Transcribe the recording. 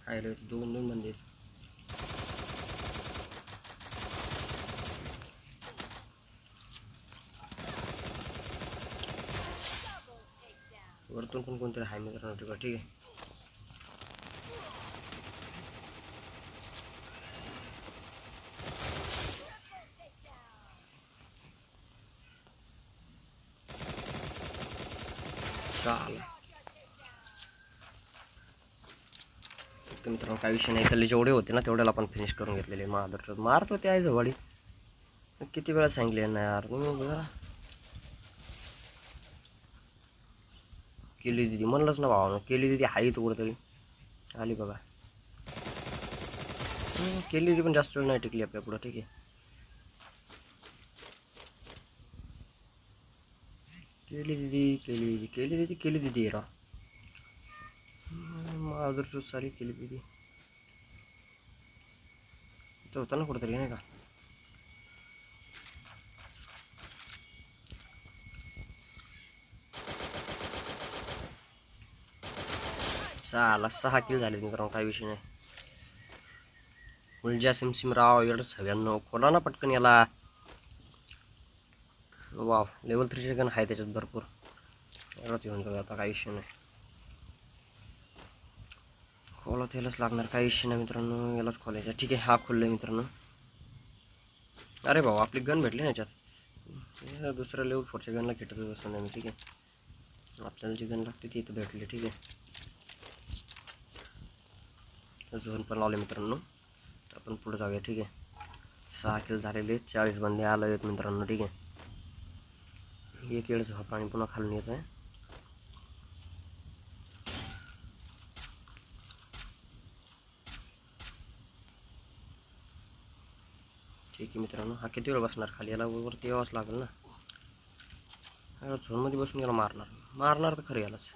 आयले दोन दोन बंदे वरतून पण कोणतरी हाय मित्रांनो. ठीक आहे. मित्रांनो काही विषय नाही. त्याला जेवढे होते ना तेवढ्याला आपण फिनिश करून घेतलेले. मारत होते आहे जवळ. किती वेळा सांगले ना यार बघा. केली दिदी म्हणलंच ना भावानं. केली दिदी हाई तू कुठेतरी आली बघा. केली दिदी पण जास्त वेळ नाही टिकली आपल्या पुढं. ठीक आहे. केली दिदी रा माधुर सारी केली दिदी तो होता ना कुठेतरी नाही का. साला 6 किल झाले मित्रांनो. काही विषय नाही. उलजा सिमसिम राव एवढं सगळ्यांना खोला ना पटकन याला. वाव लेवल 3 चे गन आहे त्याच्यात भरपूर. एवढंच घेऊन जाऊ आता. काही विषय नाही. खोला त्यालाच लागणार. काही विषय नाही मित्रांनो. यालाच खोलायचं. ठीक आहे. हा खोललोय मित्रांनो. अरे भाऊ आपली गन भेटली ना याच्यात. दुसऱ्या लेवल 4 च्या गनला खेटत बसतो नाही मी. ठीक आहे. आपल्याला जी गन लागते ती इथं भेटली. ठीक आहे. झोन पण लावले मित्रांनो. आपण पुढे जाऊया. ठीक आहे. 6 किल झालेले. 40 बंदे आले आहेत मित्रांनो. ठीक आहे. एक वेळ झोप आणि पुन्हा खालून येत आहे. ठीक आहे मित्रांनो. हा किती वेळ बसणार खाली. याला वरती यावंच लागेल ना. झोनमध्ये बसून याला मारणार तर खरं यालाच.